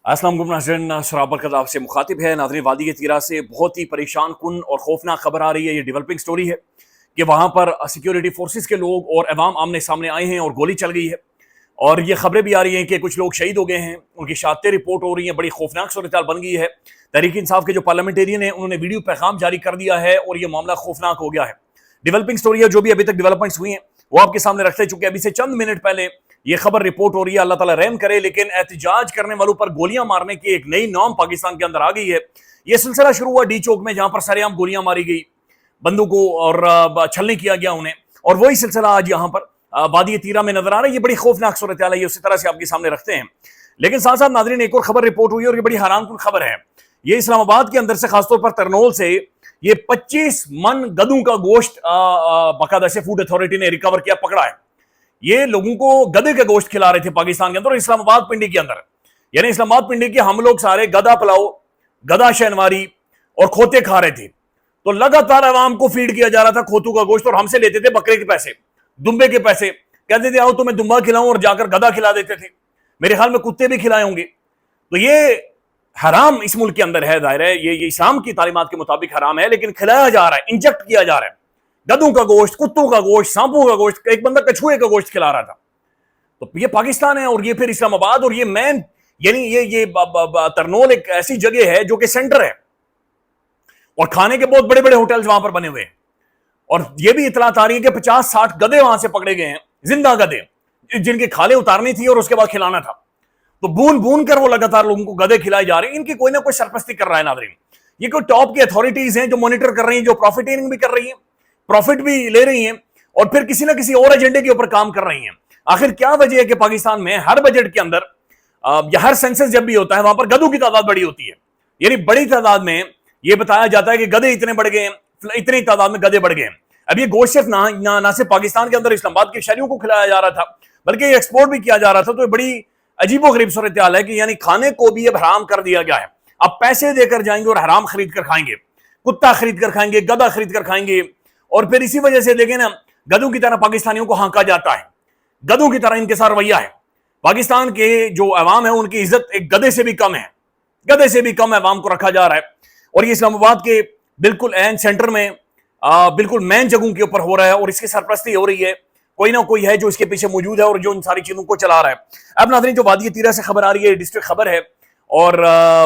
अस्सलाम वालेकुम नाज़रीन, शराबर का आपसे मुखातिब है। नाज़रीन, वादी तीरा से बहुत ही परेशान कुन और खौफनाक खबर आ रही है। ये डेवलपिंग स्टोरी है कि वहाँ पर सिक्योरिटी फोर्सेस के लोग और अवाम आमने सामने आए हैं और गोली चल गई है। और ये खबरें भी आ रही हैं कि कुछ लोग शहीद हो गए हैं, उनकी शहादतें रिपोर्ट हो रही हैं। बड़ी खौफनाक सूरत बन गई है। तहरीक इंसाफ के जो पार्लियामेंटेरियन हैं उन्होंने वीडियो पैगाम जारी कर दिया है और ये मामला खौफनाक हो गया है। डेवलपिंग स्टोरी है, जो भी अभी तक डेवलपमेंट्स हुई हैं वो आपके सामने रखते चुके। अभी से चंद मिनट पहले ये खबर रिपोर्ट हो रही है। अल्लाह ताला रहम करे, लेकिन एहतजाज करने वालों पर गोलियां मारने की एक नई नॉर्म पाकिस्तान के अंदर आ गई है। ये सिलसिला शुरू हुआ डी चौक में, जहां पर सरेआम गोलियां मारी गई, बंदूकों और छलनी किया गया उन्हें, और वही सिलसिला आज यहाँ पर वादी तीरा में नजर आ रहा है। ये बड़ी खौफनाक सूरत हाल है, उसी तरह से आपके सामने रखते हैं। लेकिन साथ साथ नाज़रीन, एक और खबर रिपोर्ट हुई और ये बड़ी हैरानकुन खबर है। ये इस्लामाबाद के अंदर से, खासतौर पर तरनोल से, ये 25 मन गधों का गोश्त बाकायदा से फूड अथॉरिटी ने रिकवर किया, पकड़ा है। ये लोगों को गधे का गोश्त खिला रहे थे पाकिस्तान के अंदर, और इस्लामाबाद पिंडी के अंदर। यानी इस्लामाबाद पिंडी के हम लोग सारे गधा पुलाव, गधा शहनवारी और खोते खा रहे थे। तो लगातार आवाम को फीड किया जा रहा था खोतों का गोश्त, और हमसे लेते थे बकरे के पैसे, दुम्बे के पैसे। कहते थे आओ तुम्हें दुम्बा खिलाऊं, और जाकर गधा खिला देते थे। मेरे ख्याल में कुत्ते भी खिलाए होंगे। तो ये हराम इस मुल्क के अंदर है, जाहिर है ये इस्लाम की तालीमात के मुताबिक हराम है, लेकिन खिलाया जा रहा है, इंजेक्ट किया जा रहा है। गधों का गोश्त, कुत्तों का गोश्त, सांपों का गोश्त, एक बंदा कछुए का गोश्त खिला रहा था। तो ये पाकिस्तान है, और ये फिर इस्लामाबाद, और ये मैन, यानी ये तरनोल एक ऐसी जगह है जो कि सेंटर है, और खाने के बहुत बड़े बड़े होटल्स वहां पर बने हुए हैं। और ये भी इतलात आ रही है कि 50-60 गधे वहां से पकड़े गए हैं, जिंदा गधे, जिनकी खाले उतारनी थी और उसके बाद खिलाना था। तो बून बून कर वो लगातार लोगों को गधे खिलाए जा रहे हैं। इनकी कोई ना कोई सरपरस्ती कर रहा है नाज़रीन। ये कोई टॉप की अथॉरिटीज हैं जो मॉनिटर कर रही हैं, जो प्रॉफिटिंग भी कर रही हैं, प्रॉफिट भी ले रही हैं, और फिर किसी ना किसी और एजेंडे के ऊपर काम कर रही हैं। आखिर क्या वजह है कि पाकिस्तान में हर बजट के अंदर या हर सेंसस जब भी होता है, वहां पर गधों की तादाद बड़ी होती है। यानी बड़ी तादाद में यह बताया जाता है कि गधे इतने बढ़ गए, इतनी तादाद में गधे बढ़ गए। अब ये गोश्त सिर्फ ना सिर्फ पाकिस्तान के अंदर इस्लामाबाद के शहरियों को खिलाया जा रहा था, बल्कि एक्सपोर्ट भी किया जा रहा था। तो बड़ी अजीबो गरीब सूरत हाल है कि यानी खाने को भी अब हराम कर दिया गया है। अब पैसे देकर जाएंगे और हराम खरीद कर खाएंगे, कुत्ता खरीद कर खाएंगे, गधा खरीद कर खाएंगे। और फिर इसी वजह से देखें ना, गधों की तरह पाकिस्तानियों को हाँका जाता है, गधों की तरह इनके साथ रवैया है। पाकिस्तान के जो अवाम है उनकी इज्जत एक गधे से भी कम है, गधे से भी कम अवाम को रखा जा रहा है। और ये इस्लामाबाद के बिल्कुल एन सेंटर में, बिल्कुल मेन जगहों के ऊपर हो रहा है, और इसकी सरपरस्ती हो रही है। कोई ना कोई है जो इसके पीछे मौजूद है और जो इन सारी चीजों को चला रहा है। अब नाज़रीन, जो वादी तीरा से खबर आ रही है, डिस्ट्रिक्ट खबर है, और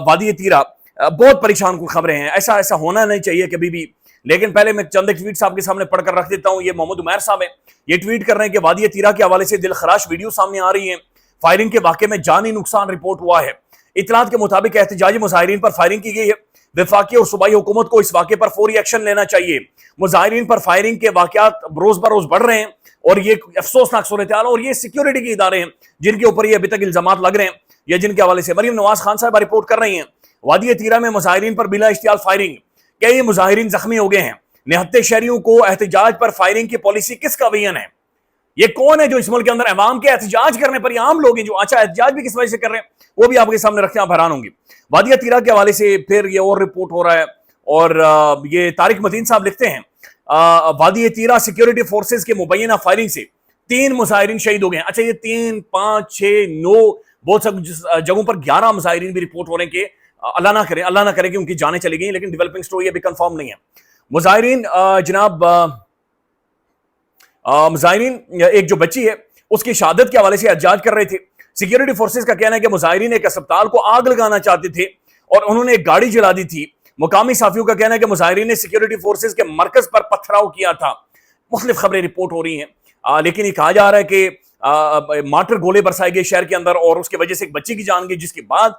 वादी तीरा बहुत परेशान कुन खबरें हैं। ऐसा होना नहीं चाहिए कभी भी। लेकिन पहले मैं चंद ट्वीट्स आपके सामने पढ़कर रख देता हूं। ये मोहम्मद उमैर साहब है, ये ट्वीट कर रहे हैं कि वादी तीरा के हवाले से दिलखराश वीडियो सामने आ रही है। फायरिंग के वाक़े में जानी नुकसान रिपोर्ट हुआ है। इतलात के मुताबिक एहतजाजी मुजाहिरीन पर फायरिंग की गई है। वफाकी और सूबाई हुकूमत को इस वाक़े पर फौरी एक्शन लेना चाहिए। मुजाहिरीन पर फायरिंग के वाक़यात रोज बरोज बढ़ रहे हैं, और ये अफसोसनाक सूरत हाल है। और ये सिक्योरिटी के इदारे हैं जिनके ऊपर ये अभी तक इल्जामात लग रहे हैं, या जिनके हवाले से मरीम नवाज खान साहब रिपोर्ट कर रही हैं। वादी तीरा में मुजाहिरीन पर बिला इश्तियाल फायरिंग, कई मुजाहिरीन जख्मी हो गए हैं। निहत्ते शहरियों को एहतजाज पर फायरिंग की पॉलिसी किसका विजन है? ये कौन है जो इस मुल्क के अंदर अवाम के एहतजाज करने पर, ये आम लोग हैं जो अच्छा एहतजाज भी किस वजह से कर रहे हैं, वो भी आपके सामने रखते हैं, आप हैरान होंगे। वादी तीरा के हवाले से फिर ये और रिपोर्ट हो रहा है, और ये तारिक मतीन साहब लिखते हैं, वादी तीरा सिक्योरिटी फोर्सेज के मुबैना फायरिंग से 3 मुजाहिरीन शहीद हो गए। अच्छा, ये 3, 5, 6, 9, बहुत सब जगहों पर 11 मुजाहिरीन भी रिपोर्ट हो रहे हैं कि अल्लाह ना करे कि उनकी जानें चली गई, लेकिन डेवलपिंग स्टोरी अभी कंफर्म नहीं है। मुजाहिरीन जनाब, मुजाहिरीन एक जो बच्ची है उसकी शहादत के हवाले से एहतजाज कर रहे थे। सिक्योरिटी फोर्सेज का कहना है कि मुजाहिरीन एक अस्पताल को आग लगाना चाहते थे और उन्होंने एक गाड़ी जला दी थी। मुकामी साफियों का कहना है कि मुजाहिरीन ने सिक्योरिटी फोर्सेज के मरकज पर पथराव किया था। मुख्तलिफ खबरें रिपोर्ट हो रही हैं, लेकिन ये कहा जा रहा है कि मार्टर गोले बरसाए गए शहर के अंदर, और उसकी वजह से एक बच्ची की जान गई, जिसके बाद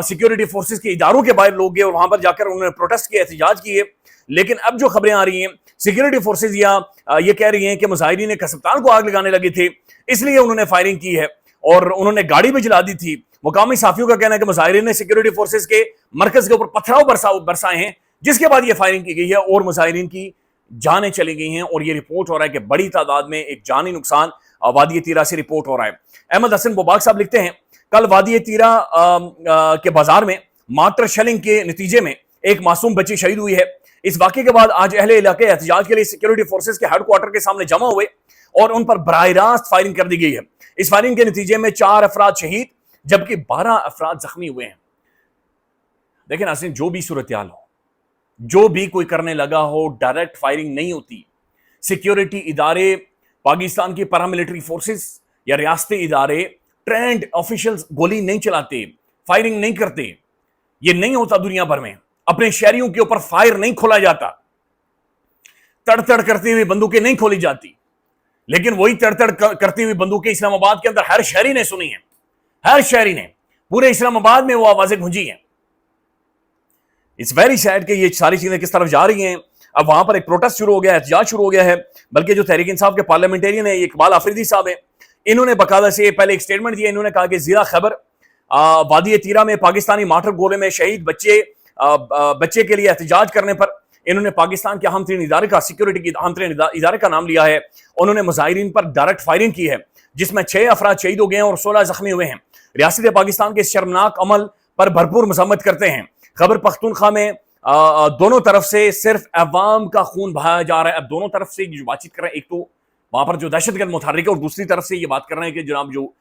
सिक्योरिटी फोर्सेज के इदारों के बाहर लोग गए और वहां पर जाकर उन्होंने प्रोटेस्ट किए, एहतजाज किए। लेकिन अब जो खबरें आ रही हैं, सिक्योरिटी फोर्सेज ये कह रही हैं कि मुजाहिरीन एक अस्पताल को आग लगाने लगे थे, इसलिए उन्होंने फायरिंग की है, और उन्होंने गाड़ी भी जला दी थी। मुकामी साफियों का कहना है कि मुजाहिरीन ने सिक्योरिटी फोर्सेज के मरकज के ऊपर पथराव बरसाए हैं, जिसके बाद ये फायरिंग की गई है और मुजाहिरीन की जानें चली गई हैं। और ये रिपोर्ट हो रहा है कि बड़ी तादाद में एक जानी नुकसान वादी तीरा से रिपोर्ट हो रहा है। अहमद हसन बुबाक साहब लिखते हैं, कल वादी तीरा के बाजार में मार्टर शेलिंग के नतीजे में एक मासूम बच्ची शहीद हुई है। इस वाक़े के बाद आज अहले इलाके एहतजाज के लिए सिक्योरिटी फोर्सेज के हेडक्वार्टर के सामने जमा हुए और उन पर बराह रास्त फायरिंग कर दी गई है। इस फायरिंग के नतीजे में 4 अफराद शहीद जबकि 12 अफराद जख्मी हुए हैं। देखें नाज़रीन, जो भी सूरत-ए-हाल हो, जो भी कोई करने लगा हो, डायरेक्ट फायरिंग नहीं होती। सिक्योरिटी इदारे, पाकिस्तान की पैरामिलिट्री फोर्सेस या रियासती इदारे ट्रेंड ऑफिशियल्स गोली नहीं चलाते, फायरिंग नहीं करते। ये नहीं होता दुनिया भर में। अपने शहरियों के ऊपर फायर नहीं खोला जाता, तड़तड़ करती हुई बंदूकें नहीं खोली जाती। लेकिन वही तड़तड़ करती हुई बंदूकें इस्लामाबाद के अंदर हर शहरी ने सुनी है, हर शहरी ने, पूरे इस्लामाबाद में वो आवाजें गूंजी हैं। इट्स वेरी सैड कि ये सारी चीजें किस तरफ जा रही हैं। अब वहां पर एक प्रोटेस्ट शुरू हो गया है, एहतजाज शुरू हो गया है। बल्कि जो तहरीक इंसाफ के पार्लियामेंटेरियन है, इकबाल आफरीदी साहब हैं, इन्होंने बकायदा से पहले एक स्टेटमेंट दिया। इन्होंने कहा कि ज़िला खैबर वादी तीरा में पाकिस्तानी मार्टर गोले में शहीद बच्चे के लिए एहतजाज करने पर इन्होंने पाकिस्तान के अहम तरीन इदारे का, सिक्योरिटी के अहम तरीन इदारे का नाम लिया है। उन्होंने मुजाहिरीन पर डायरेक्ट फायरिंग की है, जिसमें 6 अफराद शहीद हो गए हैं और 16 जख्मी हुए हैं। रियासत पाकिस्तान के इस शर्मनाक अमल पर भरपूर मजम्मत करते हैं। खैबर पख्तूनख्वा में दोनों तरफ से सिर्फ अवाम का खून बहाया जा रहा है। अब दोनों तरफ से जो बातचीत कर रहे हैं, एक तो वहां पर जो दहशतगर्द मुतहर्रिक है और दूसरी तरफ से ये बात कर रहे हैं कि जनाब जो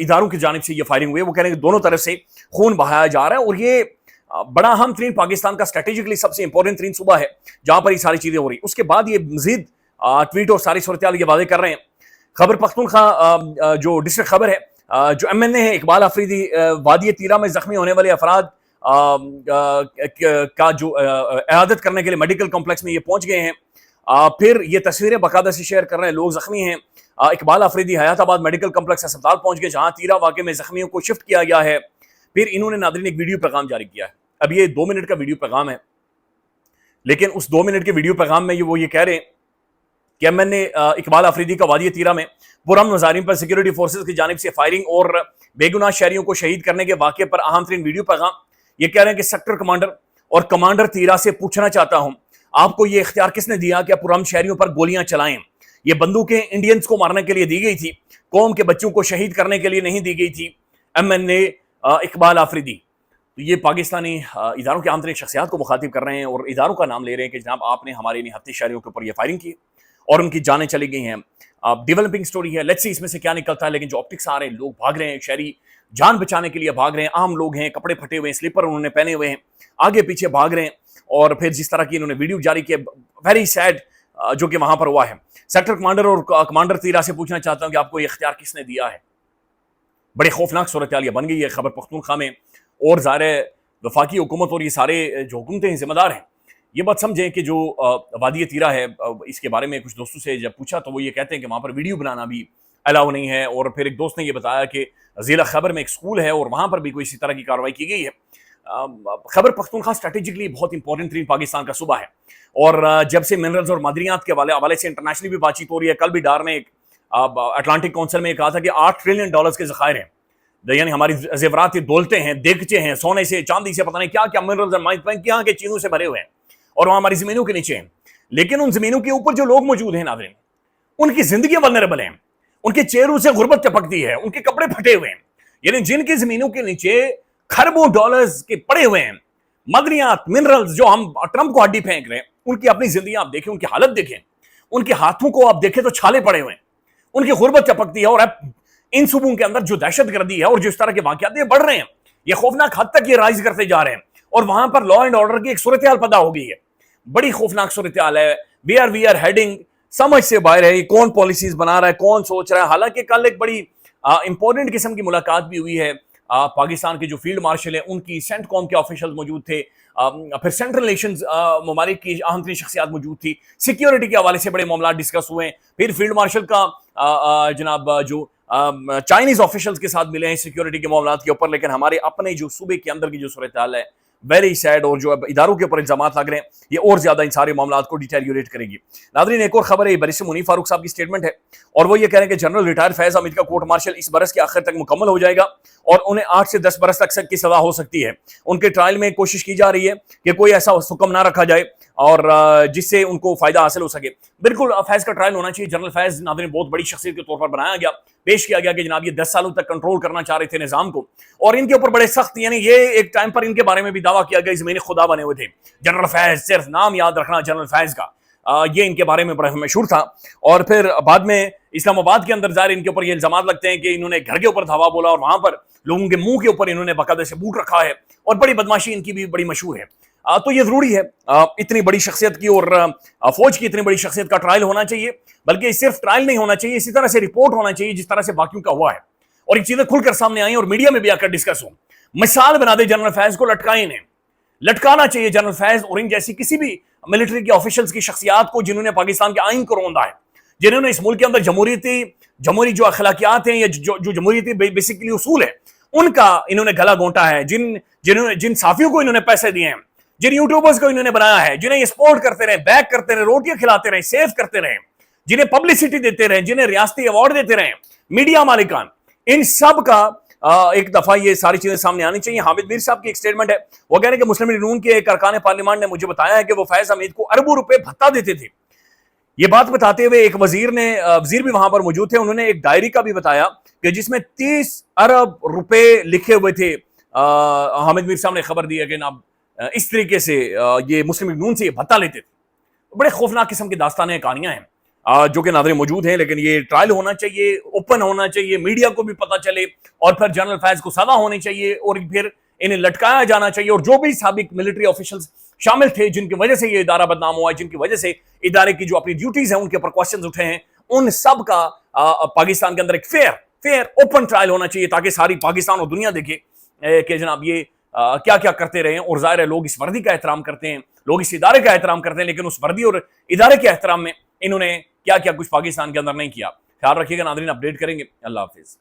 इदारों की जानिब से ये फायरिंग हुई है, वो कह रहे हैं कि दोनों तरफ से खून बहाया जा रहा है। और ये बड़ा अहम तरीन पाकिस्तान का स्ट्रेटेजिकली सबसे इंपॉर्टेंट तरीन सूबा है जहां पर ये सारी चीजें हो रही। उसके बाद ये मजीद ट्वीट और सारी सूरत ये वादे कर रहे हैं। खैबर पख्तूनख्वा जो डिस्ट्रिक्ट खबर है, जो MNA है इकबाल आफरीदी, वादी तीरा में जख्मी होने वाले अफराद का जो इयादत करने के लिए मेडिकल कॉम्प्लेक्स में ये पहुंच गए हैं। फिर ये तस्वीरें बाकायदा से शेयर कर रहे हैं, लोग जख्मी हैं। इकबाल आफरीदी हयाताबाद मेडिकल कॉम्प्लेक्स अस्पताल पहुंच गए, जहां तीरा वाक़े में जख्मियों को शिफ्ट किया गया है। फिर इन्होंने नादरीन एक वीडियो पैगाम जारी किया है। अब ये 2 मिनट का वीडियो पैगाम है, लेकिन उस 2 मिनट के वीडियो पैगाम में वो ये कह रहे हैं कि MNA इकबाल आफरीदी का वादी तीरा में पुरअमन मुजाहिरीन पर सिक्योरिटी फोर्सेज की जानिब से फायरिंग और बेगुनाह शहरियों को शहीद करने के वाक़े पर अहम तरीन वीडियो पैगाम। ये कह रहे हैं कि सेक्टर कमांडर और कमांडर तीरा से पूछना चाहता हूं, आपको ये इख्तियार किसने दिया कि आप पुरअमन शहरियों पर गोलियां चलाएं? ये बंदूकें इंडियंस को मारने के लिए दी गई थी, कौम के बच्चों को शहीद करने के लिए नहीं दी गई थी। MNA इकबाल आफरीदी तो ये पाकिस्तानी इदारों के आंतरिक शख्सियात को मुखातिब कर रहे हैं और इदारों का नाम ले रहे हैं कि जनाब आपने हमारे निहत्ते शहरियों के ऊपर ये फायरिंग की और उनकी जानें चली गई हैं। डेवलपिंग स्टोरी है, लेट्स सी इसमें से क्या निकलता है। लेकिन जो ऑप्टिक्स आ रहे हैं, लोग भाग रहे हैं, शहरी जान बचाने के लिए भाग रहे हैं। आम लोग हैं, कपड़े फटे हुए हैं, स्लीपर उन्होंने पहने हुए हैं, आगे पीछे भाग रहे हैं। और फिर जिस तरह की इन्होंने वीडियो जारी किया, वेरी सैड जो कि वहां पर हुआ है। सेक्टर कमांडर और कमांडर तीरा से पूछना चाहता हूं कि आपको ये इख्तियार किसने दिया है? बड़ी खौफनाक सूरत हाल बन गई है खैबर पख्तूनख्वा में। और ज़ाहिर वफाकी हुकूमत और ये सारे जो हुकूमतें जिम्मेदार हैं, ये बात समझें कि जो वादी तीरा है, इसके बारे में कुछ दोस्तों से जब पूछा तो वो ये कहते हैं कि वहाँ पर वीडियो बनाना भी अलाउ नहीं है। और फिर एक दोस्त ने ये बताया कि ज़िला खैबर में एक स्कूल है और वहाँ पर भी कोई इसी तरह की कार्रवाई की गई है। खैबर पख्तूनख्वा स्ट्रेटेजिकली बहुत इंपॉर्टेंट तरीन पाकिस्तान का सूबा है और जब से मिनरल्स और मादनियात के हवाले से इंटरनेशनली भी बातचीत हो रही है। कल भी डार ने एक अटलांटिक काउंसिल में कहा था कि $8 ट्रिलियन के ज़खायर हैं, यानी हमारी जेवरात दौलतें हैं, देगचे हैं, सोने से चांदी से पता नहीं क्या क्या मिनरल्स और माइंस यहाँ के चीजों से भरे हुए हैं और वहाँ हमारी जमीनों के नीचे हैं। लेकिन उन जमीनों के ऊपर जो लोग मौजूद हैं नाज़रीन, उनकी जिंदगी वल्नरेबल है, उनके चेहरों से गुर्बत टपकती है, उनके कपड़े फटे हुए हैं। यानी जिनकी जमीनों के नीचे खरबों डॉलर्स के पड़े हुए हैं, मदनियात मिनरल्स जो हम ट्रंप को हड्डी फेंक रहे हैं, उनकी अपनी जिंदगी आप देखें, उनकी हालत देखें, उनके हाथों को आप देखें तो छाले पड़े हुए हैं, उनकी गुर्बत टपकती है। और अब इन सूबों के अंदर जो दहशतगर्दी है और जिस तरह के वाकयात ये बढ़ रहे हैं, ये खौफनाक हद तक ये राइज करते जा रहे हैं और वहां पर लॉ एंड ऑर्डर की एक सूरत हाल पैदा हो गई है। बड़ी खौफनाक सूरत हाल है। वी आर हेडिंग समझ से बाहर है। कौन पॉलिसीज बना रहा है, कौन सोच रहा है। हालांकि कल एक बड़ी इंपॉर्टेंट किस्म की मुलाकात भी हुई है। पाकिस्तान के जो फील्ड मार्शल है उनकी, सेंटकॉम के ऑफिशियल मौजूद थे, फिर सेंट्रल रिलेशंस ममालिक की अहम तरीन शख्सियात मौजूद थी, सिक्योरिटी के हवाले से बड़े मामला डिस्कस हुए। फिर फील्ड मार्शल का जनाब जो चाइनीज ऑफिशियल्स के साथ मिले हैं सिक्योरिटी के मामलों के ऊपर। लेकिन हमारे अपने जो सूबे के अंदर की जो सूरत हाल है, वेरी सैड, और जो अब इदारों के ऊपर इल्जाम लग रहे हैं, ये और ज्यादा इन सारे मामलों को डिटेरियोरेट करेगी। नाज़रीन, एक और खबर है, बैरिस्टर मुनीर फारूक साहब की स्टेटमेंट है और वो ये कह रहे हैं कि जनरल रिटायर फैज हमीद का कोर्ट मार्शल इस बरस के आखिर तक मुकम्मल हो जाएगा और उन्हें 8 से 10 बरस तक की सजा हो सकती है। उनके ट्रायल में कोशिश की जा रही है कि कोई ऐसा हुक्म ना रखा जाए और जिससे उनको फायदा हासिल हो सके। बिल्कुल फैज का ट्रायल होना चाहिए। जनरल फैज नाज़रीन बहुत बड़ी शख्सियत के तौर पर बनाया गया, पेश किया गया कि जनाब ये 10 सालों तक कंट्रोल करना चाह रहे थे निजाम को और इनके ऊपर बड़े सख्त, यानी ये एक टाइम पर इनके बारे में भी दावा किया गया जमीन खुदा बने हुए थे। जनरल फैज, सिर्फ नाम याद रखना जनरल फैज का, یہ ان کے بارے میں بڑا مشہور تھا. اور پھر بعد میں اسلام آباد کے اندر ظاہر ان کے اوپر یہ الزامات لگتے ہیں کہ انہوں نے گھر کے اوپر دھاوا بولا اور وہاں پر لوگوں کے منہ کے اوپر انہوں نے باقاعدہ سے بوٹ رکھا ہے, اور بڑی بدماشی ان کی بھی بڑی مشہور ہے. تو یہ ضروری ہے اتنی بڑی شخصیت کی اور فوج کی اتنی بڑی شخصیت کا ٹرائل ہونا چاہیے, بلکہ صرف ٹرائل نہیں ہونا چاہیے, اسی طرح سے رپورٹ ہونا چاہیے جس طرح سے باقیوں کا ہوا ہے, اور یہ چیزیں کھل کر سامنے آئیں اور میڈیا میں بھی آ کر ڈسکس ہوں. مثال بنا دے جنرل فیض کو, لٹکائیں انہیں, لٹکانا چاہیے جنرل فیض اور ان جیسی کسی بھی ملٹری کے آفیشلز کی شخصیات کو جنہوں نے پاکستان کے آئین کو روندا ہے, جنہوں نے اس ملک کے اندر جمہوری جو اخلاقیات ہیں یا جو جمہوریتی بیسیکلی اصول ہیں ان کا انہوں نے گلا گھونٹا ہے. جن صحافیوں کو انہوں نے پیسے دیے ہیں, جن یوٹیوبرز کو انہوں نے بنایا ہے, جنہیں یہ سپورٹ کرتے رہے, بیک کرتے رہے, روٹیاں کھلاتے رہے, سیو کرتے رہے, جنہیں پبلسٹی دیتے رہے, جنہیں ریاستی ایوارڈ دیتے رہے, میڈیا مالکان, ان سب کا ایک دفعہ یہ ساری چیزیں سامنے آنی چاہیے. حامد میر صاحب کی ایک سٹیٹمنٹ ہے, وہ کہہ رہے ہیں کہ مسلم لیگ نون کے ایک ارکان پارلیمان نے مجھے بتایا ہے کہ وہ فیض حمید کو اربوں روپے بھتہ دیتے تھے. یہ بات بتاتے ہوئے ایک وزیر بھی وہاں پر موجود تھے, انہوں نے ایک ڈائری کا بھی بتایا کہ جس میں 30 ارب روپے لکھے ہوئے تھے. حامد میر صاحب نے خبر دی ہے کہ جناب اس طریقے سے یہ مسلم لیگ نون سے یہ بھتہ لیتے تھے. بڑے خوفناک قسم کی داستانیں, کہانیاں ہیں جو کہ ناظرین موجود ہیں, لیکن یہ ٹرائل ہونا چاہیے, اوپن ہونا چاہیے, میڈیا کو بھی پتہ چلے, اور پھر جنرل فیض کو سزا ہونی چاہیے, اور پھر انہیں لٹکایا جانا چاہیے. اور جو بھی سابق ملٹری آفیشلز شامل تھے جن کی وجہ سے یہ ادارہ بدنام ہوا ہے, جن کی وجہ سے ادارے کی جو اپنی ڈیوٹیز ہیں ان کے اوپر کوسچنز اٹھے ہیں, ان سب کا پاکستان کے اندر ایک فیئر اوپن ٹرائل ہونا چاہیے, تاکہ ساری پاکستان اور دنیا دیکھے کہ جناب یہ کیا کیا کرتے رہے ہیں. اور ظاہر ہے لوگ اس وردی کا احترام کرتے ہیں, لوگ اس ادارے کا احترام کرتے ہیں, لیکن اس وردی اور ادارے کے احترام میں انہوں نے کیا کیا کچھ پاکستان کے اندر نہیں کیا. خیال رکھیے گا ناظرین, اپڈیٹ کریں گے. اللہ حافظ.